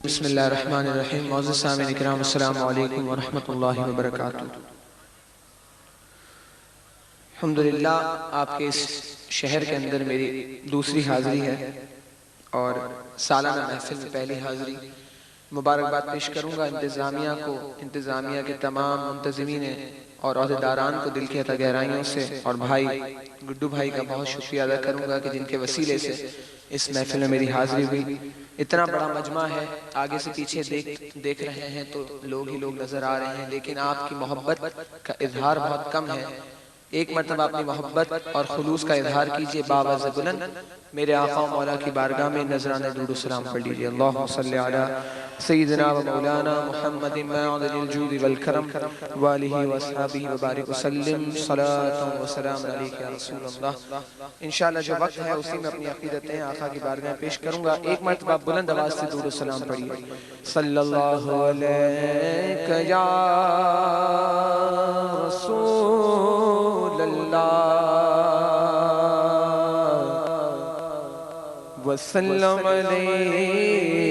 بسم اللہ الرحمن الرحیم۔ معزز سامعین اکرام، السلام علیکم ورحمۃ اللہ وبرکاتہ۔ الحمدللہ آپ کے اس شہر کے اندر میری دوسری حاضری ہے اور سالانہ محفل میں پہلی حاضری۔ مبارکباد پیش کروں گا انتظامیہ کو، انتظامیہ کے تمام منتظمین اور عہدیداران کو دل کی اتہ گہرائیوں سے، اور بھائی گڈو بھائی کا بہت شکریہ ادا کروں گا کہ جن کے وسیلے سے اس محفل میں میری حاضری ہوئی۔ اتنا بڑا مجمع ہے، آگے سے پیچھے دیکھ رہے ہیں تو لوگ ہی لوگ نظر آ رہے ہیں، لیکن آپ کی محبت کا اظہار بہت کم ہے۔ ایک مرتبہ اپنی محبت اور خلوص کا اظہار کیجئے باوز بلند، میرے آقا و مولا کی بارگاہ میں نذرانہ درود و سلام پڑھ لیجئے۔ اللہم صلی علی سیدنا و مولانا محمد معدن الجود والکرم وآلہ واصحابہ وبارک وسلم صلاۃ و سلام علیک یا رسول اللہ۔ انشاءاللہ جو وقت ہے اسی میں اپنی عقیدتیں آقا کی بارگاہ میں پیش کروں گا۔ ایک مرتبہ بلند آواز سے درود و سلام پڑھیے۔ صلی اللہ علیہ یا رسول اللہ وسلم علیک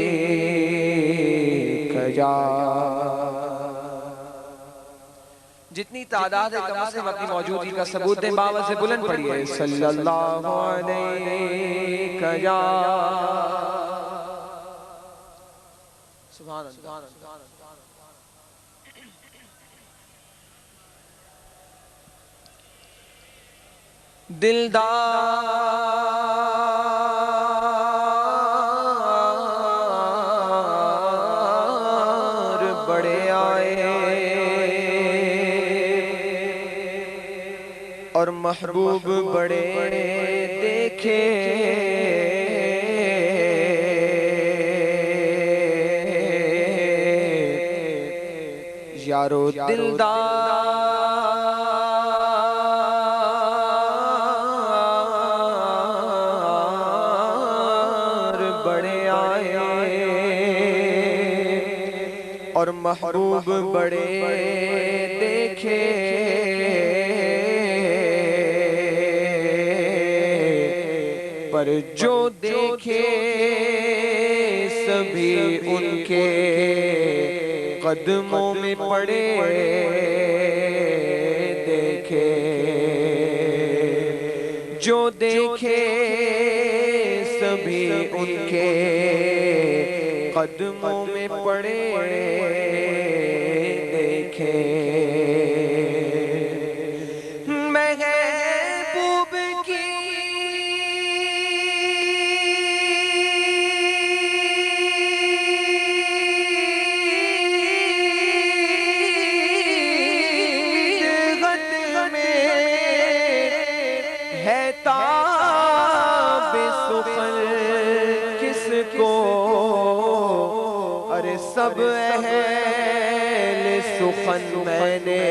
یا، جتنی تعداد ہے کم سے کم اپنی موجودگی کا ثبوت دیں، باوز بلند پڑھیے۔ صلی اللہ علیک یا سبحان اللہ۔ دلدار بڑے آئے اور محبوب بڑے دیکھے، یارو دلدار بڑے آئے اور محبوب بڑے دیکھے، پر جو دیکھے سبھی ان کے قدموں میں پڑے دیکھے، جو دیکھے سبھی ان کے قدموں میں پڑے دیکھے۔ محبوب کی ہے تاب سخن کس کو، ارے سب اہل سخن میں نے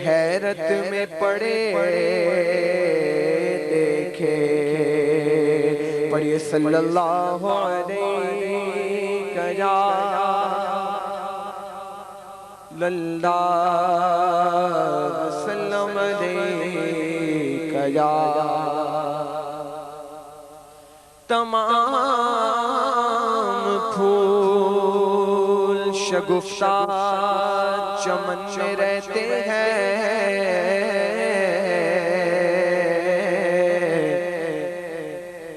حیرت میں پڑے دیکھے۔ پڑھیے صلی اللہ علیہ یا وسلم علیک یا، تمام پھول شگفتہ چمن میں رہتے ہیں،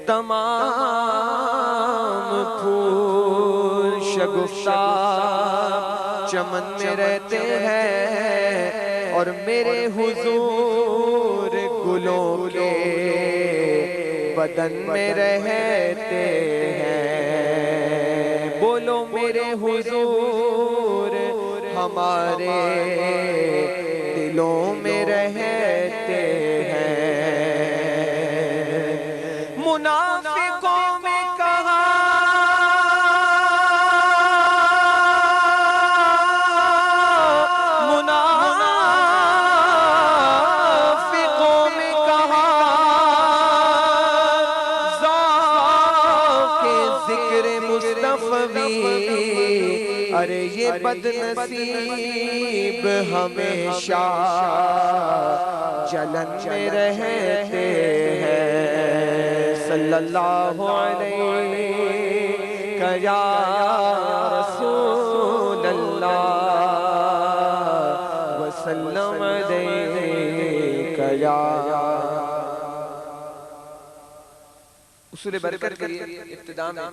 تمام پھول شگفتہ چمن میں رہتے ہیں، اور میرے حضور گلوں کے بدن میں رہتے ہیں۔ بولو میرے حضور ہمارے دلوں میں رہتے ہیں۔ منافقوں میں کہا ارے یہ بد نصیب ہمیشہ جلن میں رہتے ہیں۔ صلی اللہ علیہ یا رسول اللہ وسلم علیک یا اصول برکت کے لیے ابتدا میں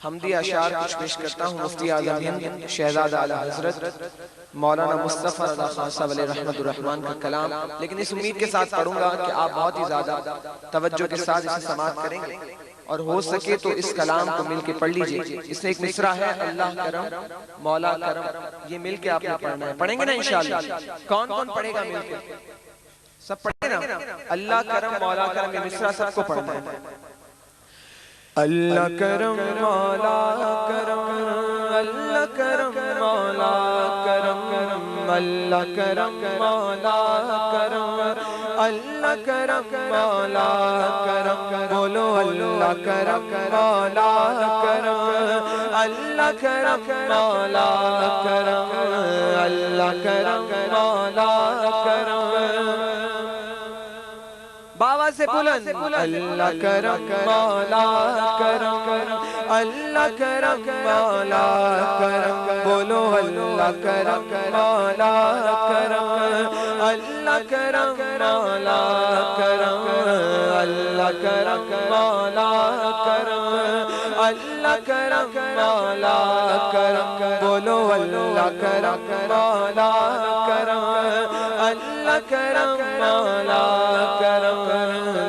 حمدی اشعار کچھ پیش کرتا ہوں مفتی اعظم ہند شہزادہ اعلیٰ حضرت مولانا مصطفیٰ رضا خان صاحب علیہ رحمت الرحمن کا کلام، لیکن اس امید کے ساتھ پڑھوں گا کہ آپ بہت ہی زیادہ توجہ کے ساتھ اسے سماعت کریں گے، اور ہو سکے تو اس کلام کو مل کے پڑھ لیجئے۔ اس میں ایک مصرع ہے اللہ کرم مولا کرم، یہ مل کے آپ نے پڑھنا ہے، پڑھیں گے نا انشاءاللہ؟ کون کون پڑھے گا مل کے؟ سب پڑھیں گے نا؟ اللہ کرم مولا کرم، یہ مصرع سب کو پڑھنا ہے۔ اللہ کرم مولا کرم، اللہ کرم مولا کرم، اللہ کرم مولا کرم، اللہ کرم مولا کرم، بولو اللہ کرم مولا کرم، اللہ کرم مولا کرم، اللہ کرم مولا کرم، بابا سے بلند اللہ کرم مولا کرم، اللہ کرم مولا کرم، بولو اللہ کرم مولا کرم، اللہ کرم مولا کرم، اللہ کرم مولا کرم، اللہ کرم مولا کرم، بولو اللہ کرم مولا کرم، اللہ کرم مولا کرم،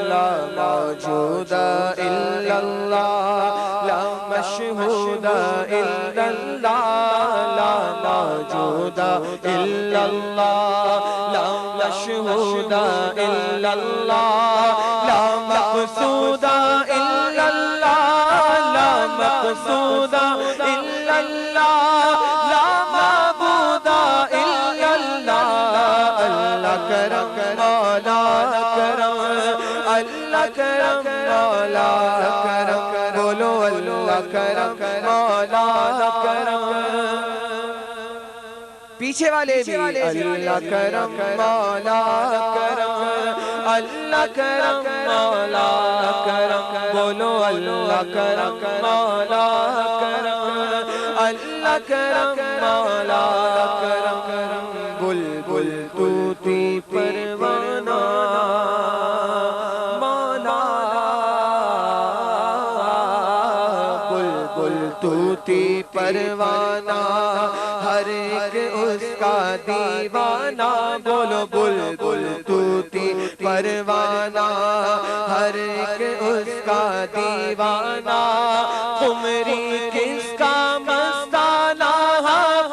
لا موجود الا اللہ، لا مشہود الا اللہ، لا موجود الا اللہ، لا مشہود الا اللہ، لا مقصود الا اللہ، لا مقصود الا اللہ، لا معبود الا اللہ، اللہ کرم مولا کرم، اللہ کرم مولا کرم، بولو اللہ کرم مولا کرم، پیچھے والے بھی اللہ کرم مولا کرم، اللہ کرم مولا کرم، بولو اللہ کرم مولا کرم، اللہ کرم مولا کرم، بلبل طوطی پروانہ مولا، بلبل طوطی پروانہ ہر ایک اس کا دیوانہ، بولو بلبل طوطی پروانہ ہر ایک اس کا دیوانہ، قمری کس کا مستانہ،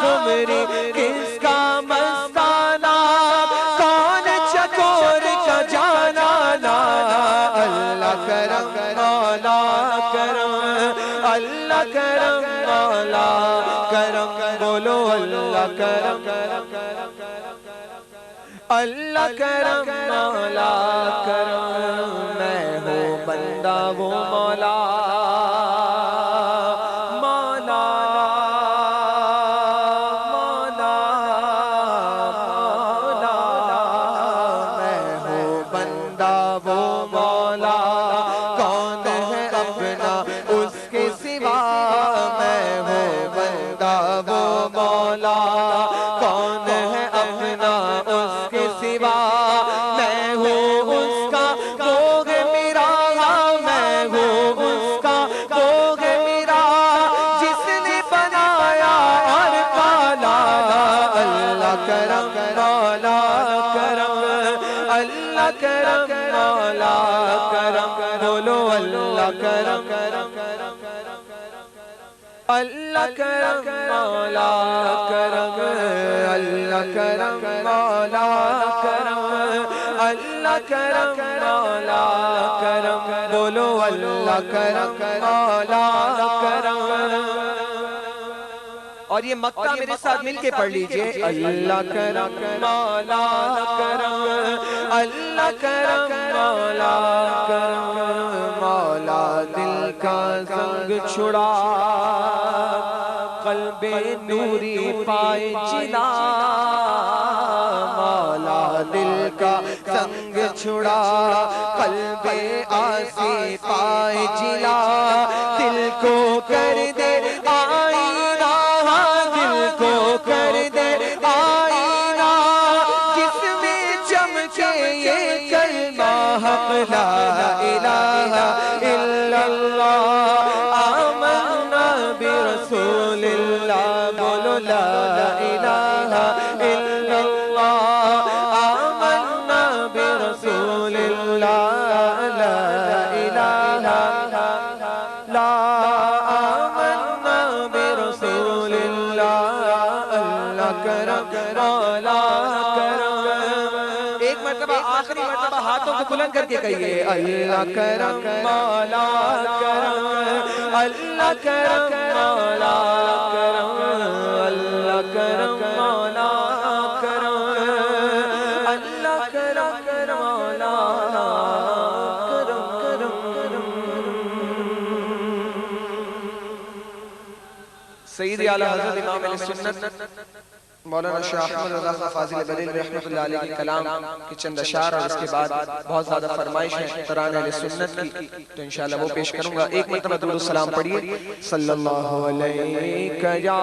قمری کس کا مستانہ، کون چکور کا جانانا، اللہ کرم مولا کرم، اللہ کرم مولا کرم، بولو اللہ کرم، اللہ کرم مولا کرم، میں ہوں بندہ وہ مولا مولا مولا مولا، میں ہوں بندہ وہ مولا، کون ہے اپنا اس کے سوا، میں ہوں بندہ وہ مولا، کون ہے اپنا اس کے سوا، میں ہوں اس کا بھوگ میرا، میں ہوں اس کا بھوگ میرا، جس نے بنایا اور پالا، اللہ کرم مولا کرم، اللہ کرم مولا کرم، بولو اللہ کرم، اللہ کرم مولا کرم، اللہ کرم مولا کرم، اللہ کرم مولا کرم، بولو اللہ کرم مولا کرم، اور یہ مقطع میرے ساتھ مل کے پڑھ لیجئے، اللہ کرم مولا کرم، اللہ کرم مولا کرم، مولا دل کا زنگ چھڑا قلب نوری پائے جلا، مولا دل کا زنگ چھڑا قلب آسی پائے جلا، دل کو کر دے آئینہ، دل کو کر دے آئینہ، جس میں چمکے یہ کلمہ حق لا الہ الا اللہ، آمنا برسول اللہ، بولو لا الہ الا اللہ، آمنا برسول اللہ، لا الہ لا آمنا برسول اللہ، اللہ کرم مولا کرم۔ ایک مرتبہ آخری مرتبہ ہاتھوں کو بلند کر کے کہیے اللہ کرم مولا کرم، اللہ کرم مولا کرم، اللہ کرم مولا کرم، اللہ کرم مولا کرم کرم کرم۔ سیدی اعلیٰ حضرت امام علیہ سنت مولانا شاہ احمد رضا خان فاضل بریلوی رحمۃ اللہ علیہ کے کلام کی چند اشعار، اور اس کے بعد بہت زیادہ فرمائش ہے ترانے اہل سنت کی، تو انشاءاللہ وہ پیش کروں گا۔ ایک مرتبہ درود السلام پڑھیے، صلی اللہ علیہ یا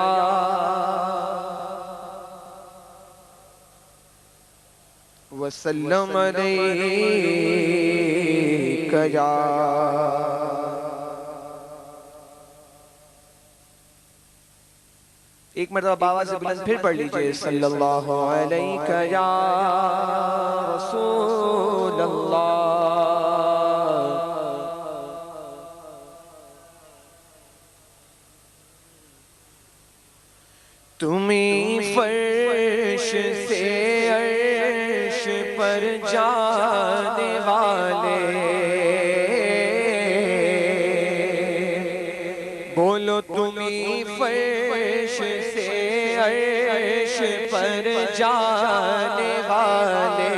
وسلم علیہ یا ایک مرتبہ باوا سے بلند پھر پڑھ لیجئے، صلی اللہ علیہ یا رسول اللہ۔ تمہیں فرش سے عرش پر جانے والے، بولو تمہیں فرش سے عرش پر جانے والے،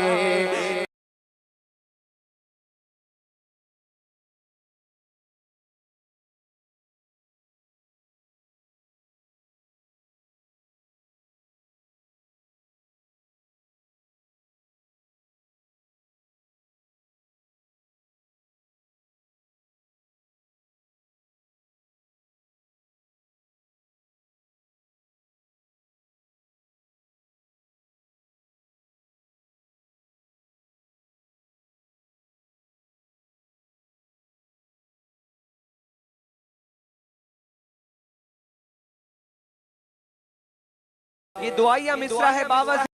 یہ دعائیہ مصرع ہے باوا سے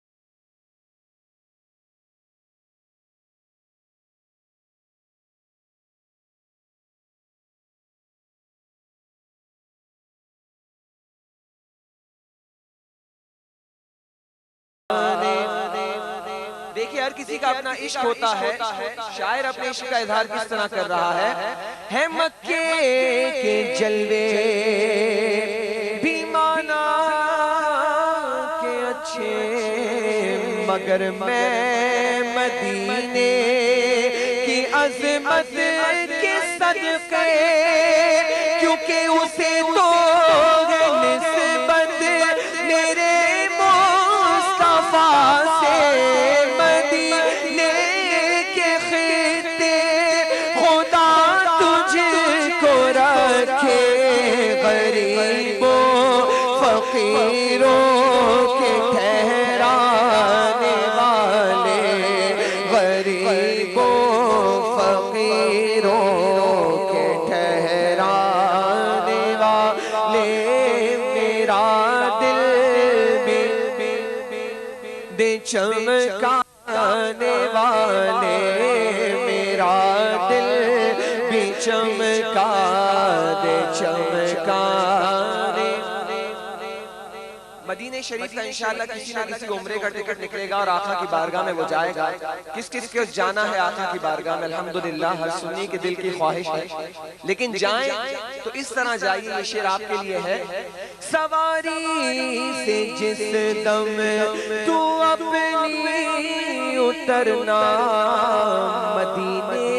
دیکھیں ہر کسی کا اپنا عشق ہوتا ہے، شاعر اپنے عشق کا اظہار کس طرح کر رہا ہے مکے کے جلوے بھی مانا کے اچھے، مگر میں مدینے کی عظمت کے صدقے، کیونکہ اسے تو ہے نسبت میرے مصطفیٰ سے، مدینے کے خطے خدا تجھ کو رکھے، غریبوں فقیروں کے ٹھہرانے والے، غریبوں فقیروں کے ٹھہرانے والے، میرا دل بھی دے چمکانے والے، میرا دل بھی چمکا دے چمکانے۔ مدینہ شریف کا انشاءاللہ کسی نہ کسی عمرے کا ٹکٹ نکلے گا اور آقا کی بارگاہ میں وہ جائے گا۔ کس کس کو جانا ہے آقا کی بارگاہ میں؟ الحمدللہ ہر سنی کے دل کی خواہش ہے، لیکن جائیں تو اس طرح جائیے۔ یہ شعر آپ کے لیے ہے، سواری سے جس دم تو اپنی اترنا، مدینے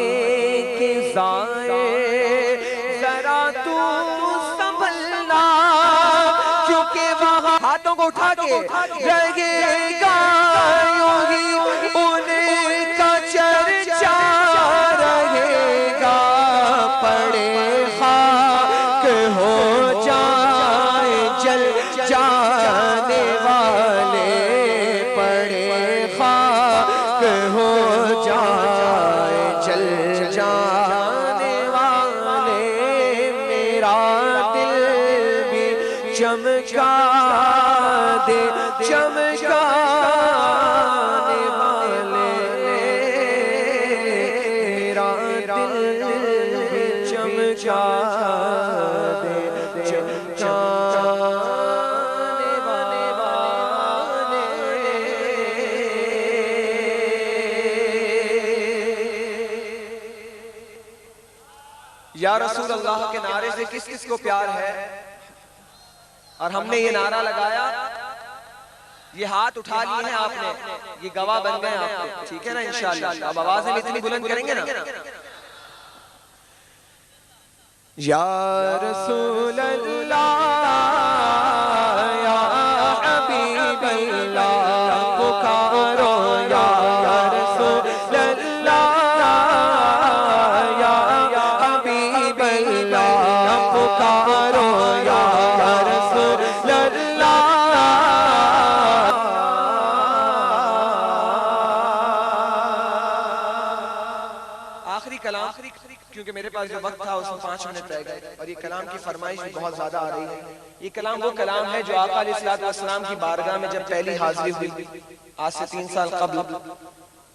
کے زائر ذرا تو سنبھلنا، کیونکہ وہاں ہاتھوں کو اٹھا کے رہے گا یوں ہی ان کا چرچا رہے گا، پڑے خاک ہو چمکا دے چمکانے والے میرا دل بھی چمکا دے چمکانے والے یا رسول اللہ کے نعرے سے کس کس کو پیار ہے؟ اور ہم نے یہ نعرہ لگایا، یہ ہاتھ اٹھا لیے ہیں آپ نے، یہ گواہ بن گئے آپ نے، ٹھیک ہے نا انشاءاللہ؟ اب آوازیں بھی اتنی بلند کریں گے نا؟ یا رسول اللہ یا حبیب اللہ پکارو، یا رسول اللہ یا حبیب اللہ پکارو، یا رسول اللہ۔ آخری کلام، کیونکہ میرے پاس جو وقت تھا اس میں 5 منٹ رہ گئے، اور یہ کلام کی فرمائش بھی بہت زیادہ آ رہی ہے۔ یہ کلام وہ کلام ہے جو آقا علیہ السلام کی بارگاہ میں جب پہلی حاضری ہوئی آج سے 3 سال قبل،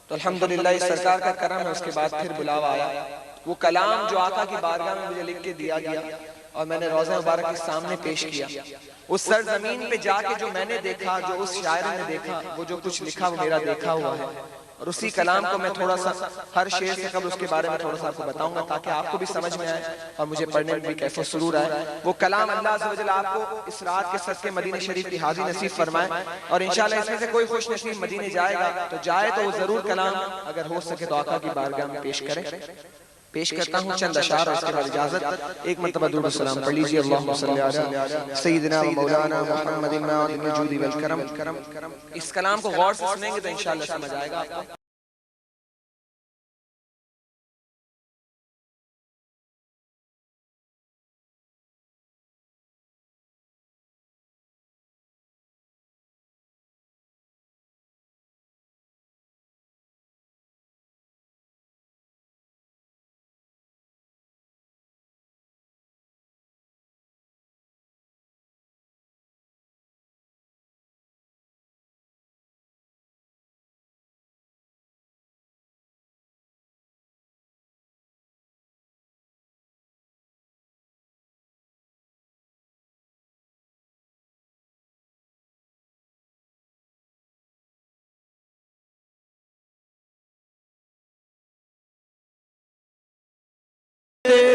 تو الحمدللہ اس سرکار کا کرم ہے، اس کے بعد پھر بلاوا آیا۔ وہ کلام جو آقا کی بارگاہ میں مجھے لکھ کے دیا گیا اور میں نے روضہ مبارک کے سامنے پیش کیا، اس سرزمین پہ جا کے جو میں نے دیکھا، جو اس شاعر نے دیکھا، وہ جو کچھ لکھا وہ میرا دیکھا ہوا ہے، اور اسی کلام کو میں تھوڑا سا ہر شعر سے قبل اس کے بارے میں تھوڑا سا آپ کو بتاؤں گا تاکہ آپ کو بھی سمجھ میں آئے اور مجھے پڑھنے میں بھی کیف و سرور آئے۔ وہ کلام اللہ عز و جل آپ کو اس رات کے صدقے مدینہ شریف کی حاضری نصیب فرمائے، اور انشاءاللہ اس میں سے کوئی خوش نصیب مدینے جائے گا تو جائے تو وہ ضرور کلام اگر ہو سکے تو آقا کی بارگاہ میں پیش کرے۔ پیش کرتا ہوں چند اشعار، اور اس کے بعد اجازت۔ ایک مرتبہ درود و سلام پڑھ لیجئے۔ اللہم صلی علی سیدنا و مولانا محمد المعاد الجود والکرم۔ اس کلام کو غور سے سنیں گے تو انشاءاللہ سمجھ آئے گا آپ کو۔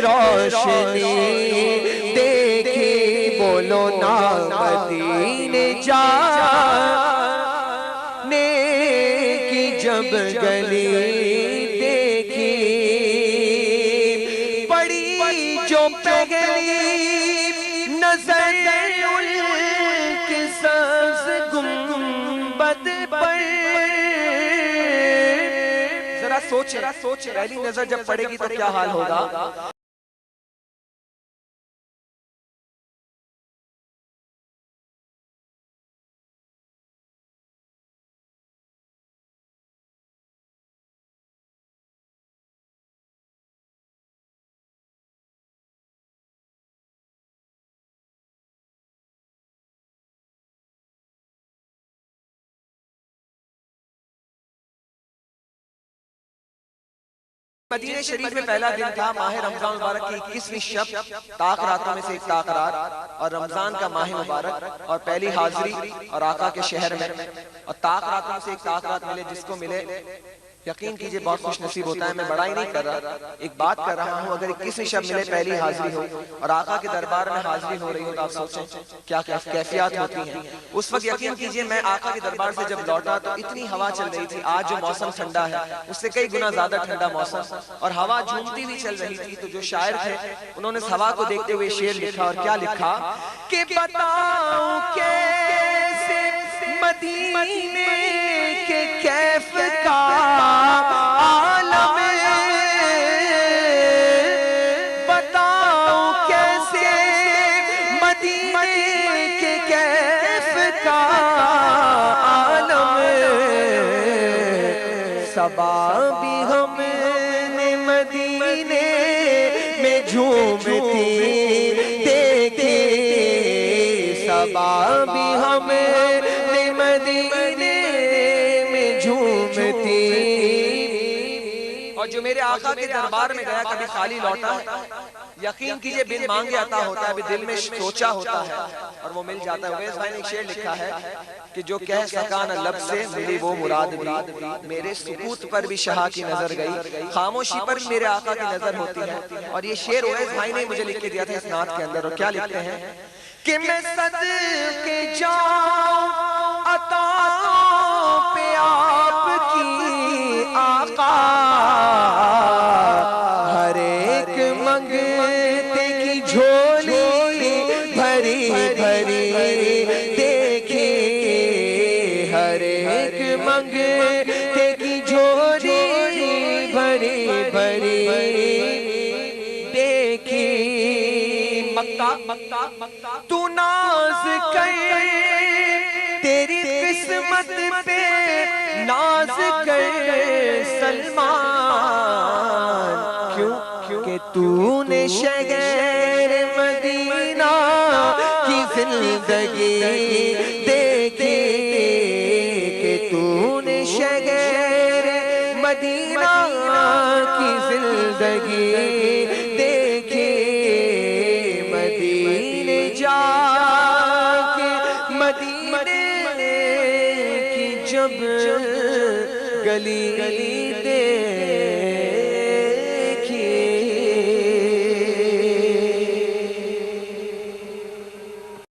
روشنی دیکھی بولو نا مدینے جانے کی جب گلی دیکھی، پڑی جو پہلی نظر ان کے سبز گنبد پر، ذرا سوچیں پہلی نظر جب پڑے گی تو کیا حال ہوگا؟ مدینہ شریف میں پہلا دن تھا، ماہ رمضان مبارک کی 21ویں شب، طاق راتوں میں سے ایک طاق رات، اور رمضان کا ماہ مبارک، اور پہلی حاضری اور آقا کے شہر میں، اور طاق راتوں میں سے ایک طاق رات ملے، جس کو ملے یقین کیجئے بہت خوش نصیب ہوتا ہے۔ میں بڑائی نہیں کر رہا، ایک بات کر رہا ہوں، اگر 21ویں شب ملے پہلی حاضری ہو اور آقا کے دربار میں حاضری ہو رہی ہو تو آپ سوچیں کیا کیفیات ہوتی ہیں۔ اس وقت یقین کیجئے میں آقا کے دربار سے جب لوٹا تو اتنی ہوا چل رہی تھی، آج جو موسم ٹھنڈا ہے اس سے کئی گنا زیادہ ٹھنڈا موسم، اور ہوا جھومتی ہوئی چل رہی تھی، تو جو شاعر تھے انہوں نے اس ہوا کو دیکھتے ہوئے شعر لکھا، اور کیا لکھا کہ بتاؤں کیسے مدینے کے کیف کا عالم، بتاؤں کیسے مدینے کے کیف کا عالم، صبا بھی ہم نے مدینے میں جھومتی دیکھی، صبا بھی ہمیں مدینے میں جھومتی، اور جو میرے آقا کے دربار میں گیا کبھی خالی لوٹا ہے، یقین کیجئے بن مانگے عطا ہوتا ہے، ابھی دل میں سوچا ہوتا ہے اور وہ مل جاتا ہے۔ اویس بھائی نے ایک شعر لکھا ہے کہ جو کہہ سکا نہ لب سے ملی وہ مراد بھی، میرے سکوت پر بھی شاہ کی نظر گئی، خاموشی پر بھی میرے آقا کی نظر ہوتی ہے۔ اور یہ شعر اویس بھائی نے مجھے لکھ کے دیا تھا اس نعت کے اندر، اور کیا لکھتے ہیں کہ میں صدقے جاؤں عطاؤں پہ آپ کی آقا، ہر ایک منگتے کی جھولی بھری بھری دیکھی، ہر ایک منگتے کی جھولی بھری بھری دیکھی۔ مکہ تو ناز کر تیری قسمت پہ ناز کر سلمان، کیوں کہ تو نے شہر مدینہ کی زندگی دیکھی، کہ تو نے شہر مدینہ کی زندگی دیکھی، مدینے جا کے مدینے کی جب گلی گلی